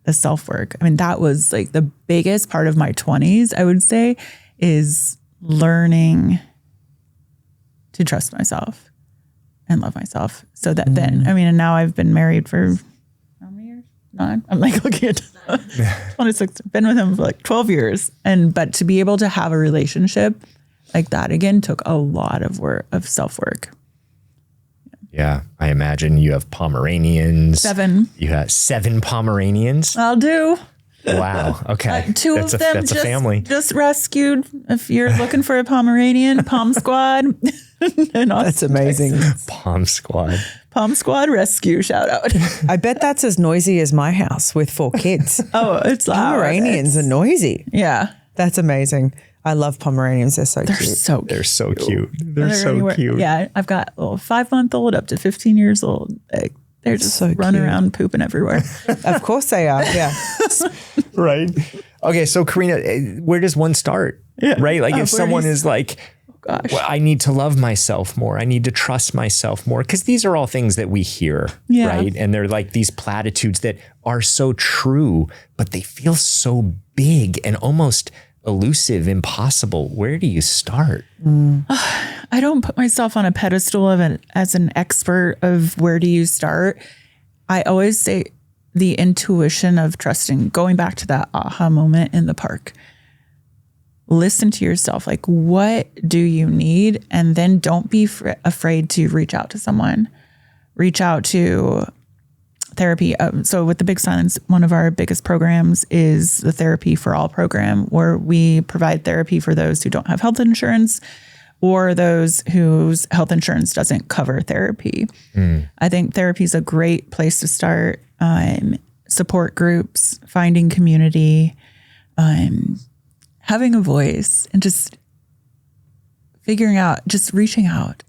[SPEAKER 3] the self-work. I mean, that was like the biggest part of my 20s, I would say, is learning to trust myself and love myself. So that then, and now I've been married for how many years? 9. I'm like looking at 26. Been with him for like 12 years. But to be able to have a relationship like that again took a lot of work, of self-work.
[SPEAKER 4] Yeah, I imagine you have Pomeranians.
[SPEAKER 3] 7.
[SPEAKER 4] You have 7 Pomeranians.
[SPEAKER 3] I'll do.
[SPEAKER 4] Wow. Okay.
[SPEAKER 3] 2 of them
[SPEAKER 4] that's a family.
[SPEAKER 3] just rescued. If you're looking for a Pomeranian, Pom Squad.
[SPEAKER 6] That's amazing.
[SPEAKER 4] Palm Squad.
[SPEAKER 3] Palm Squad rescue, shout out.
[SPEAKER 6] I bet that's as noisy as my house with 4 kids.
[SPEAKER 3] Oh, it's loud.
[SPEAKER 6] Pomeranians are noisy.
[SPEAKER 3] Yeah.
[SPEAKER 6] That's amazing. I love Pomeranians. They're so cute.
[SPEAKER 4] They're so cute. They're so
[SPEAKER 3] anywhere.
[SPEAKER 4] cute.
[SPEAKER 3] Yeah, I've got a little 5-month-old up to 15 years old. They're just
[SPEAKER 6] So
[SPEAKER 3] running
[SPEAKER 6] cute.
[SPEAKER 3] around pooping everywhere.
[SPEAKER 6] Of course they are. Yeah.
[SPEAKER 4] Right. Okay. So Karena, where does one start?
[SPEAKER 3] Yeah.
[SPEAKER 4] Right. Like if
[SPEAKER 3] where
[SPEAKER 4] someone
[SPEAKER 3] do you
[SPEAKER 4] is like,
[SPEAKER 3] gosh.
[SPEAKER 4] Well, I need to love myself more. I need to trust myself more. Because these are all things that we hear, right? And they're like these platitudes that are so true, but they feel so big and almost elusive, impossible. Where do you start?
[SPEAKER 3] I don't put myself on a pedestal as an expert of where do you start. I always say the intuition of trusting, going back to that aha moment in the park. Listen to yourself. Like, what do you need? And then don't be afraid to reach out to someone. Reach out to therapy. So with the Big Silence, one of our biggest programs is the Therapy for All program, where we provide therapy for those who don't have health insurance or those whose health insurance doesn't cover therapy. I think therapy is a great place to start. Support groups, finding community, having a voice, and just figuring out, just reaching out.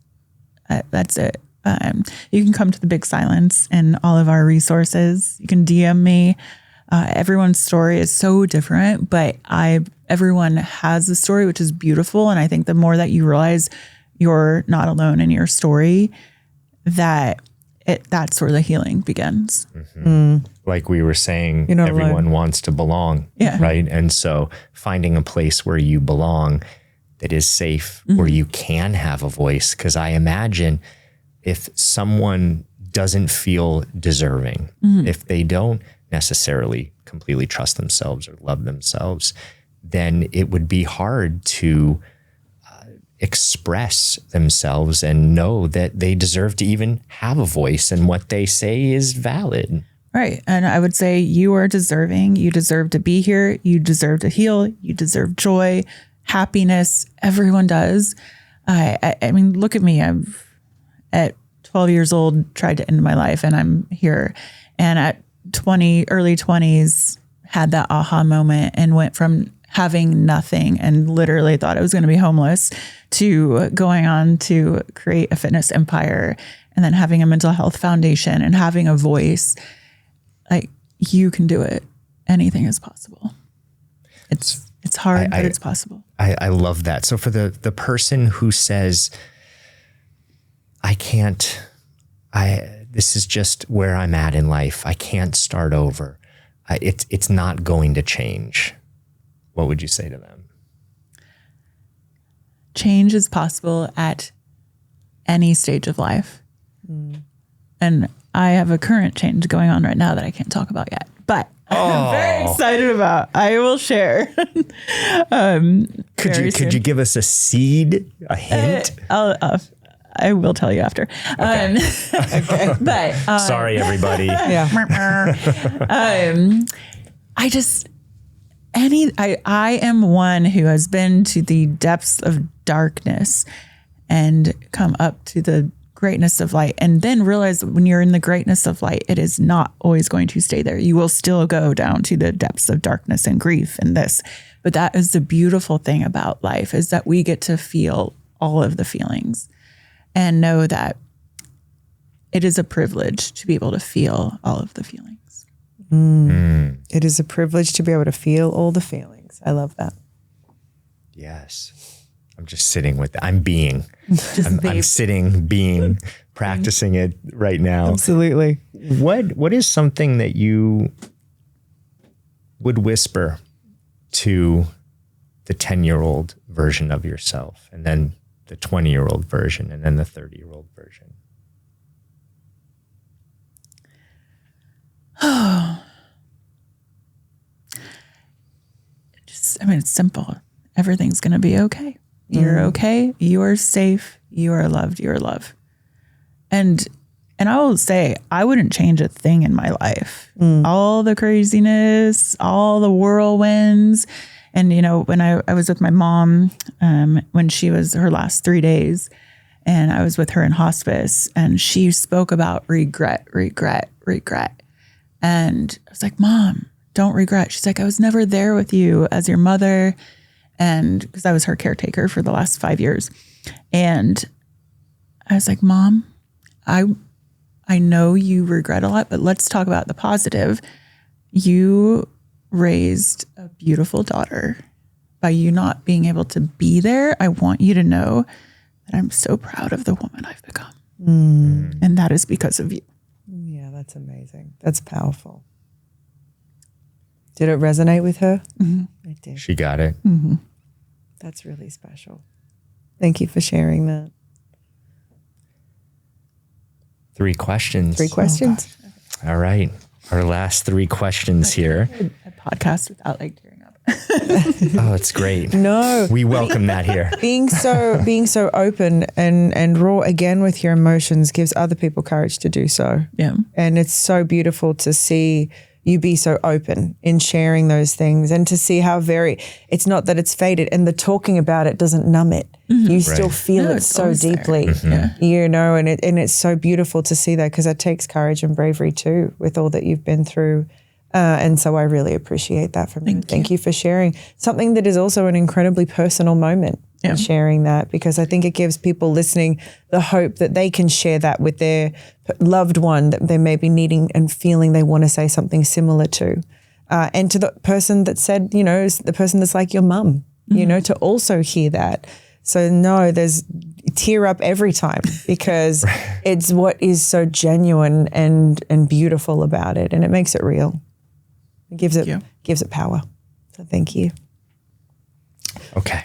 [SPEAKER 3] That's it. You can come to the Big Silence and all of our resources. You can DM me. Everyone's story is so different, but everyone has a story, which is beautiful. And I think the more that you realize you're not alone in your story, that's where the healing begins.
[SPEAKER 4] Like we were saying, everyone wants to belong, right? And so finding a place where you belong that is safe, where you can have a voice. Because I imagine if someone doesn't feel deserving, if they don't necessarily completely trust themselves or love themselves, then it would be hard to express themselves and know that they deserve to even have a voice and what they say is valid.
[SPEAKER 3] Right. And I would say you are deserving. You deserve to be here. You deserve to heal. You deserve joy, happiness. Everyone does. I mean, look at me. I've at 12 years old tried to end my life, and I'm here. And at early 20s, had that aha moment and went from having nothing and literally thought I was going to be homeless to going on to create a fitness empire, and then having a mental health foundation and having a voice. Like, you can do it. Anything is possible. It's hard, but it's possible.
[SPEAKER 4] I love that. So for the person who says, I can't, this is just where I'm at in life. I can't start over. It's not going to change. What would you say to them?
[SPEAKER 3] Change is possible at any stage of life. And I have a current change going on right now that I can't talk about yet, but I'm very excited about. I will share.
[SPEAKER 4] Could you give us a seed, a hint?
[SPEAKER 3] I will tell you after. Okay. But
[SPEAKER 4] sorry, everybody.
[SPEAKER 3] I am one who has been to the depths of darkness and come up to the greatness of light, and then realize when you're in the greatness of light, it is not always going to stay there. You will still go down to the depths of darkness and grief and this. But that is the beautiful thing about life, is that we get to feel all of the feelings and know that it is a privilege to be able to feel all of the feelings.
[SPEAKER 6] It is a privilege to be able to feel all the feelings. I love that.
[SPEAKER 4] Yes. I'm just sitting with it. I'm being. I'm sitting, being, practicing it right now.
[SPEAKER 6] Absolutely.
[SPEAKER 4] What is something that you would whisper to the 10-year-old version of yourself, and then the 20-year-old version, and then the 30-year-old version?
[SPEAKER 3] It's simple. Everything's going to be okay. You're okay. You are safe. You are loved. You are loved. And I will say, I wouldn't change a thing in my life. All the craziness, all the whirlwinds. And, when I was with my mom, when she was her last 3 days, and I was with her in hospice, and she spoke about regret. And I was like, Mom, don't regret. She's like, I was never there with you as your mother. And because I was her caretaker for the last 5 years. And I was like, Mom, I know you regret a lot, but let's talk about the positive. You raised a beautiful daughter by you not being able to be there, I want you to know that I'm so proud of the woman I've become. And that is because of you.
[SPEAKER 6] Yeah, that's amazing. That's powerful. Did it resonate with her? It did.
[SPEAKER 4] She got it.
[SPEAKER 6] That's really special. Thank you for sharing that.
[SPEAKER 4] 3 questions.
[SPEAKER 6] 3 questions.
[SPEAKER 4] All right. Our last 3 questions here.
[SPEAKER 3] A podcast without like tearing up.
[SPEAKER 4] Oh, it's great.
[SPEAKER 6] No.
[SPEAKER 4] We welcome that here.
[SPEAKER 6] Being so open and raw again with your emotions gives other people courage to do so.
[SPEAKER 3] Yeah.
[SPEAKER 6] And it's so beautiful to see you be so open in sharing those things and to see how it's not that it's faded and the talking about it doesn't numb it. You still feel it so deeply, you know, and it's so beautiful to see that because it takes courage and bravery too with all that you've been through. And so I really appreciate that from you. Thank you for sharing something that is also an incredibly personal moment and sharing that, because I think it gives people listening the hope that they can share that with their loved one that they may be needing and feeling they want to say something similar to. And to the person that said, you know, the person that's like your mum, you know, to also hear that. So no, there's tear up every time because it's what is so genuine and beautiful about it. And it makes it real. It gives it power. So thank you.
[SPEAKER 4] Okay.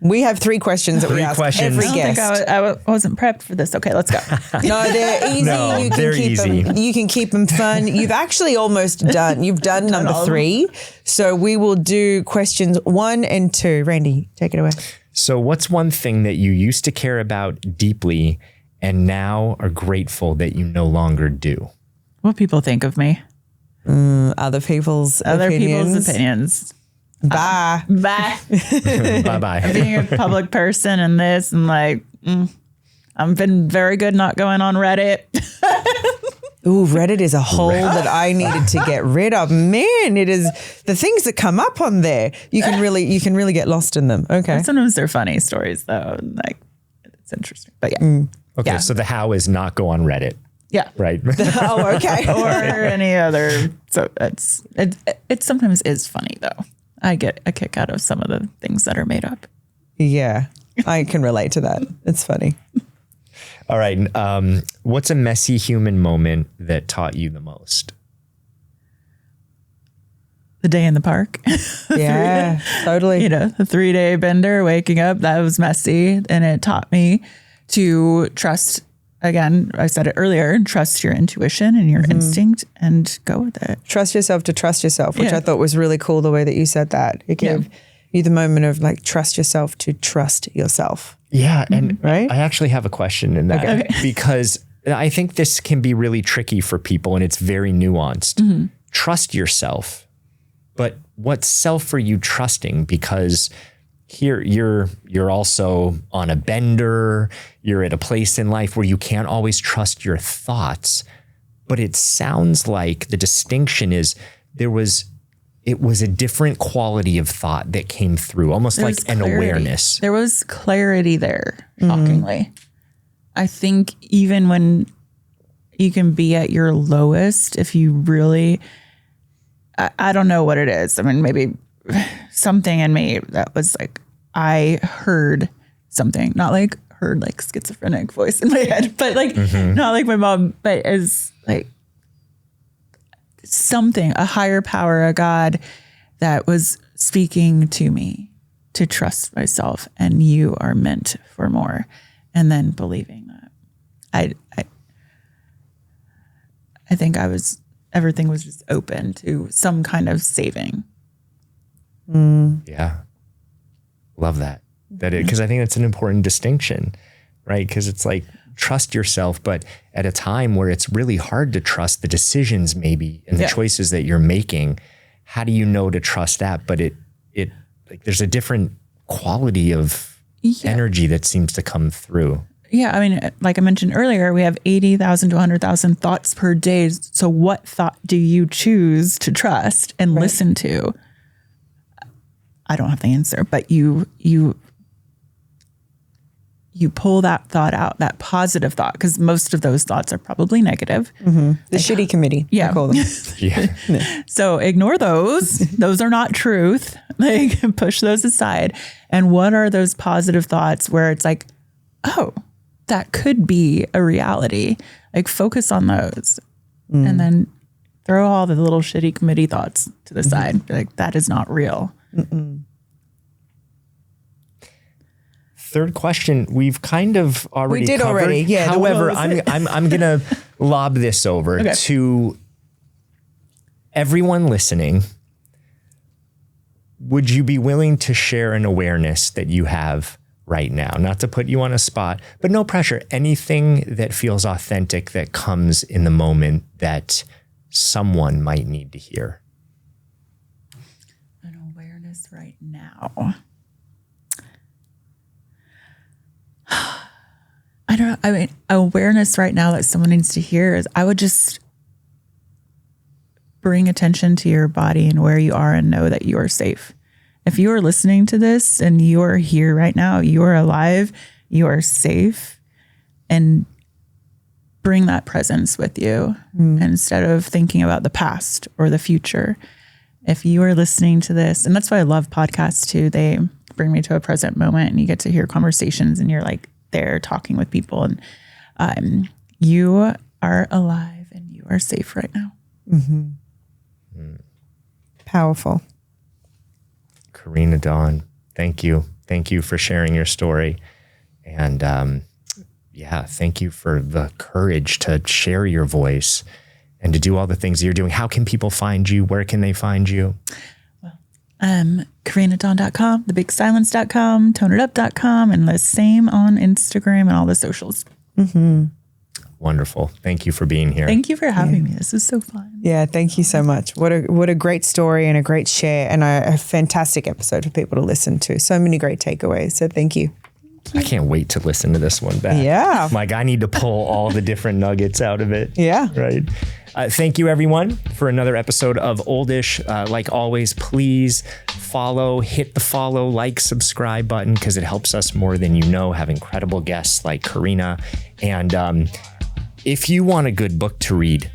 [SPEAKER 6] We have 3 questions that we ask every guest.
[SPEAKER 3] I wasn't prepped for this. Okay, let's go.
[SPEAKER 6] No, they're easy.
[SPEAKER 4] No,
[SPEAKER 6] you can
[SPEAKER 4] they're
[SPEAKER 6] keep
[SPEAKER 4] easy.
[SPEAKER 6] Them, you can keep them fun. You've actually almost done. You've done number 3. So we will do questions 1 and 2. Randy, take it away.
[SPEAKER 4] So what's one thing that you used to care about deeply and now are grateful that you no longer do?
[SPEAKER 3] What people think of me.
[SPEAKER 6] Other people's opinions. Bye.
[SPEAKER 3] Bye.
[SPEAKER 4] Bye-bye.
[SPEAKER 3] Being a public person and this and like, I've been very good not going on Reddit.
[SPEAKER 6] Ooh, Reddit is a hole that I needed to get rid of. Man, it is the things that come up on there. You can really get lost in them. Okay.
[SPEAKER 3] Sometimes they're funny stories though. Like it's interesting. But yeah.
[SPEAKER 4] Okay, so the how is not go on Reddit.
[SPEAKER 3] Yeah.
[SPEAKER 4] Right.
[SPEAKER 6] Oh, okay.
[SPEAKER 3] Or any other. So it sometimes is funny though. I get a kick out of some of the things that are made up.
[SPEAKER 6] Yeah, I can relate to that. It's funny.
[SPEAKER 4] All right. What's a messy human moment that taught you the most?
[SPEAKER 3] The day in the park.
[SPEAKER 6] Yeah, totally.
[SPEAKER 3] You know, the 3-day bender, waking up, that was messy. And it taught me to trust, again, I said it earlier, trust your intuition and your instinct and go with it.
[SPEAKER 6] Trust yourself to trust yourself, which I thought was really cool the way that you said that. It gave you the moment of like, trust yourself to trust yourself.
[SPEAKER 4] Yeah. And
[SPEAKER 6] right?
[SPEAKER 4] I actually have a question in that because I think this can be really tricky for people and it's very nuanced. Trust yourself, but what self are you trusting? Because here you're also on a bender, you're at a place in life where you can't always trust your thoughts, but it sounds like the distinction is it was a different quality of thought that came through, almost like an awareness.
[SPEAKER 3] There was clarity there, shockingly. I think even when you can be at your lowest, if you really, I don't know what it is. I mean, maybe something in me that was like, I heard something, not like heard like schizophrenic voice in my head, but like not like my mom, but as like something, a higher power, a God that was speaking to me to trust myself and you are meant for more. And then believing that I think everything was just open to some kind of saving.
[SPEAKER 4] Yeah. Love that. Because I think that's an important distinction, right? Because it's like, trust yourself, but at a time where it's really hard to trust the decisions maybe and the choices that you're making, how do you know to trust that? But it like there's a different quality of energy that seems to come through.
[SPEAKER 3] Yeah. I mean, like I mentioned earlier, we have 80,000 to 100,000 thoughts per day. So what thought do you choose to trust and listen to? I don't have the answer, but you pull that thought out, that positive thought, because most of those thoughts are probably negative.
[SPEAKER 6] The shitty committee, I call them.
[SPEAKER 3] So ignore those. Those are not truth. Like push those aside. And what are those positive thoughts where it's like, oh, that could be a reality. Like focus on those. And then throw all the little shitty committee thoughts to the side. Be like, that is not real.
[SPEAKER 4] Third question, we've kind of already covered.
[SPEAKER 6] Already. Yeah.
[SPEAKER 4] However, I'm gonna lob this over to everyone listening. Would you be willing to share an awareness that you have right now? Not to put you on a spot, but no pressure. Anything that feels authentic that comes in the moment that someone might need to hear.
[SPEAKER 3] An awareness right now. I don't know. I mean, awareness right now that someone needs to hear is I would just bring attention to your body and where you are and know that you are safe. If you are listening to this and you are here right now, you are alive, you are safe, and bring that presence with you instead of thinking about the past or the future. If you are listening to this, and that's why I love podcasts too, they bring me to a present moment and you get to hear conversations and you're like there talking with people and you are alive and you are safe right now.
[SPEAKER 6] Powerful.
[SPEAKER 4] Karena Dawn, thank you. Thank you for sharing your story. And thank you for the courage to share your voice and to do all the things you're doing. How can people find you? Where can they find you? KarenaDawn.com, thebigsilence.com, toneitup.com, and the same on Instagram and all the socials. Wonderful. Thank you for being here.
[SPEAKER 3] Thank you for having me. This is so fun.
[SPEAKER 6] Yeah, thank you so much. What a great story and a great share and a fantastic episode for people to listen to. So many great takeaways. So thank you.
[SPEAKER 4] I can't wait to listen to this one back.
[SPEAKER 6] Yeah.
[SPEAKER 4] Like I need to pull all the different nuggets out of it.
[SPEAKER 6] Yeah.
[SPEAKER 4] Right. Thank you everyone for another episode of Oldish. Like always, please follow, hit the follow, like, subscribe button because it helps us more than you know, have incredible guests like Karena. And if you want a good book to read,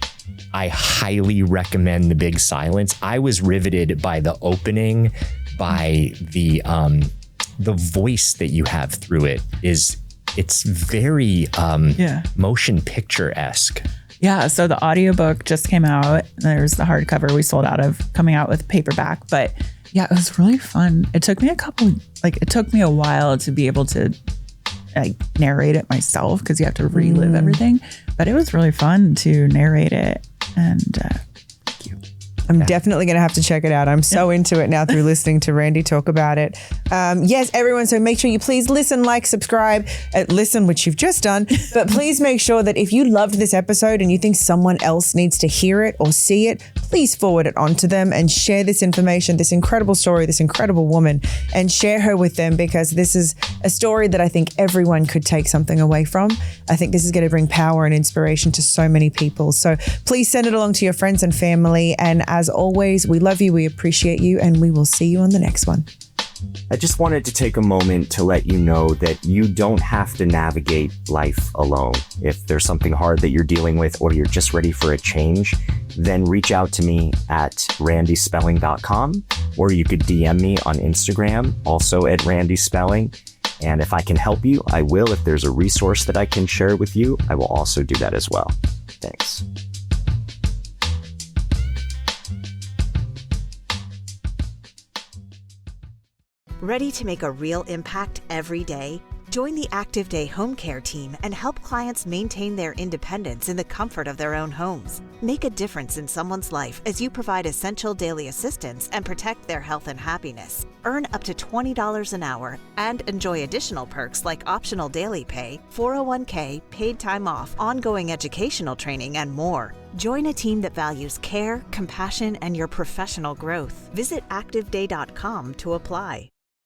[SPEAKER 4] I highly recommend The Big Silence. I was riveted by the opening, by the voice that you have through it. It's very motion picture-esque.
[SPEAKER 3] Yeah, so the audiobook just came out. There's the hardcover we sold out of, coming out with paperback. But yeah, it was really fun. It took me it took me a while to be able to narrate it myself because you have to relive everything. But it was really fun to narrate it. And thank you.
[SPEAKER 6] I'm definitely going to have to check it out. I'm so into it now through listening to Randy talk about it. Yes, everyone. So make sure you please listen, like, subscribe, listen, which you've just done. But please make sure that if you loved this episode and you think someone else needs to hear it or see it, please forward it on to them and share this information, this incredible story, this incredible woman, and share her with them because this is a story that I think everyone could take something away from. I think this is going to bring power and inspiration to so many people. So please send it along to your friends and family. And as always, we love you, we appreciate you, and we will see you on the next one.
[SPEAKER 12] I just wanted to take a moment to let you know that you don't have to navigate life alone. If there's something hard that you're dealing with or you're just ready for a change, then reach out to me at randyspelling.com, or you could DM me on Instagram, also at randyspelling. And if I can help you, I will. If there's a resource that I can share with you, I will also do that as well. Thanks.
[SPEAKER 13] Ready to make a real impact every day? Join the Active Day Home Care team and help clients maintain their independence in the comfort of their own homes. Make a difference in someone's life as you provide essential daily assistance and protect their health and happiness. Earn up to $20 an hour and enjoy additional perks like optional daily pay, 401k, paid time off, ongoing educational training, and more. Join a team that values care, compassion, and your professional growth. Visit activeday.com to apply.